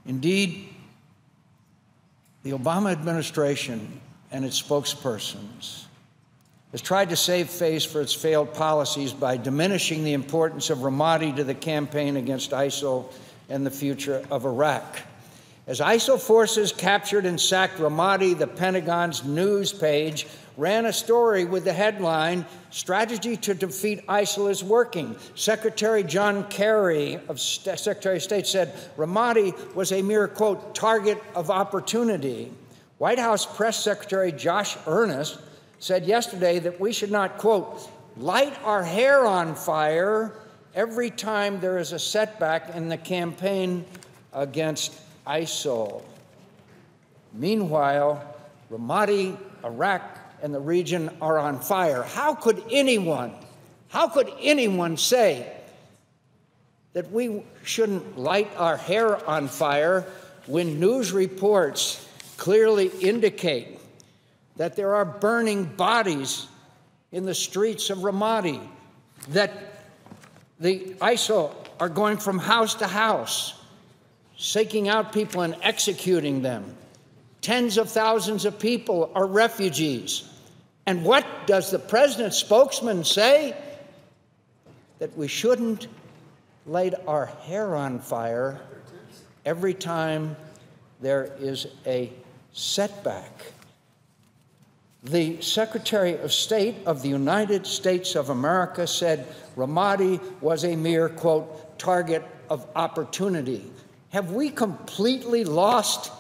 Indeed, the Obama administration and its spokespersons has tried to save face for its failed policies by diminishing the importance of Ramadi to the campaign against ISIL and the future of Iraq. As ISIL forces captured and sacked Ramadi, the Pentagon's news page ran a story with the headline, "Strategy to Defeat ISIL is Working." Secretary John Kerry, Secretary of State, said Ramadi was a mere, quote, target of opportunity. White House Press Secretary Josh Earnest said yesterday that we should not, quote, light our hair on fire every time there is a setback in the campaign against ISIL. Meanwhile, Ramadi, Iraq, and the region are on fire. How could anyone say that we shouldn't light our hair on fire when news reports clearly indicate that there are burning bodies in the streets of Ramadi, that the ISIL are going from house to house, seeking out people and executing them. Tens of thousands of people are refugees. And what does the president's spokesman say? That we shouldn't light our hair on fire every time there is a setback. The Secretary of State of the United States of America said Ramadi was a mere, quote, target of opportunity. Have we completely lost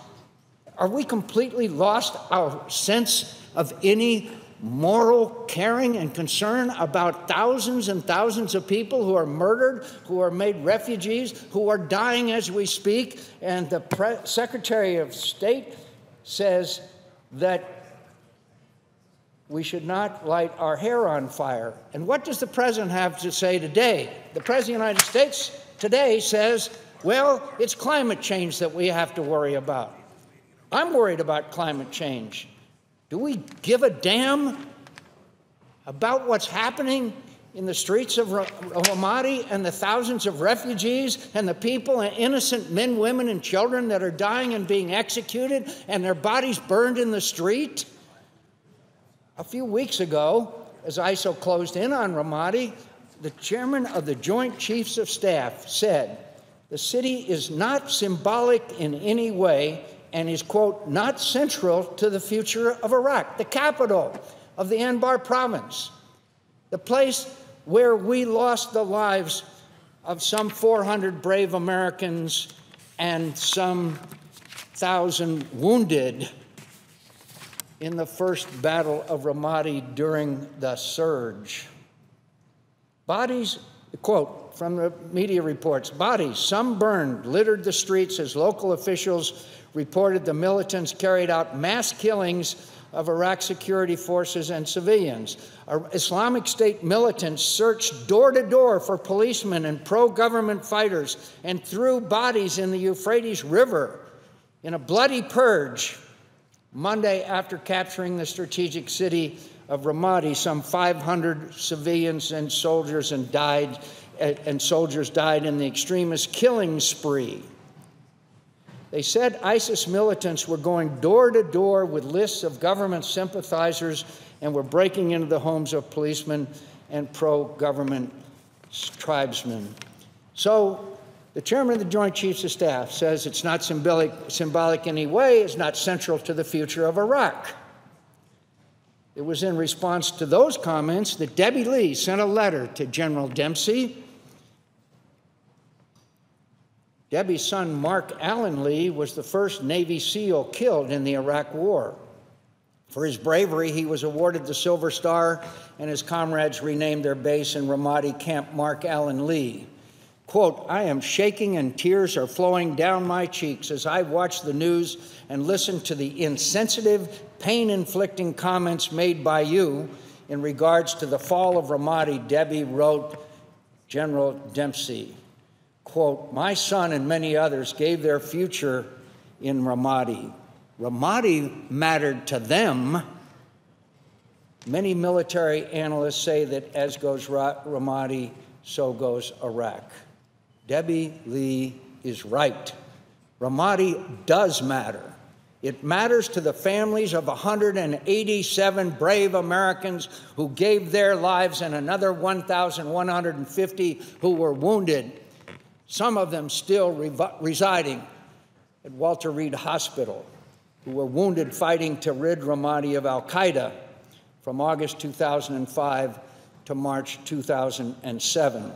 our sense of any moral caring and concern about thousands and thousands of people who are murdered, who are made refugees, who are dying as we speak? And the Secretary of State says that we should not light our hair on fire. And what does the president have to say today? The president of the United States today says, well, it's climate change that we have to worry about. I'm worried about climate change. Do we give a damn about what's happening in the streets of Ramadi and the thousands of refugees and the people and innocent men, women, and children that are dying and being executed and their bodies burned in the street? A few weeks ago, as ISIL closed in on Ramadi, the chairman of the Joint Chiefs of Staff said, the city is not symbolic in any way and is, quote, not central to the future of Iraq, the capital of the Anbar province, the place where we lost the lives of some 400 brave Americans and some 1,000 wounded in the first battle of Ramadi during the surge. Bodies, quote, from the media reports, bodies, some burned, littered the streets as local officials reported the militants carried out mass killings of Iraq security forces and civilians. Islamic State militants searched door to door for policemen and pro-government fighters and threw bodies in the Euphrates River in a bloody purge. Monday, after capturing the strategic city of Ramadi, some 500 civilians and soldiers died in the extremist killing spree. They said ISIS militants were going door to door with lists of government sympathizers and were breaking into the homes of policemen and pro-government tribesmen. So the chairman of the Joint Chiefs of Staff says it's not symbolic in any way, it's not central to the future of Iraq. It was in response to those comments that Debbie Lee sent a letter to General Dempsey. Debbie's son, Mark Allen Lee, was the first Navy SEAL killed in the Iraq War. For his bravery, he was awarded the Silver Star, and his comrades renamed their base in Ramadi Camp Mark Allen Lee. Quote, I am shaking and tears are flowing down my cheeks as I watch the news and listen to the insensitive, pain-inflicting comments made by you in regards to the fall of Ramadi, Debbie wrote General Dempsey. Quote, my son and many others gave their future in Ramadi. Ramadi mattered to them. Many military analysts say that as goes Ramadi, so goes Iraq. Debbie Lee is right. Ramadi does matter. It matters to the families of 187 brave Americans who gave their lives and another 1,150 who were wounded, some of them still residing at Walter Reed Hospital, who were wounded fighting to rid Ramadi of al-Qaeda from August 2005 to March 2007.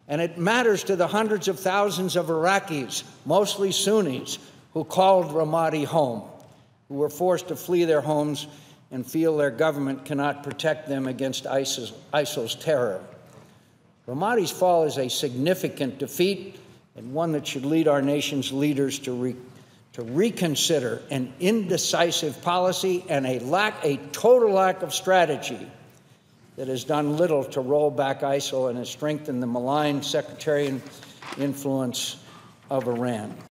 And it matters to the hundreds of thousands of Iraqis, mostly Sunnis, who called Ramadi home, who were forced to flee their homes and feel their government cannot protect them against ISIL's terror. Ramadi's fall is a significant defeat and one that should lead our nation's leaders to reconsider an indecisive policy and a total lack of strategy that has done little to roll back ISIL and has strengthened the malign sectarian influence of Iran.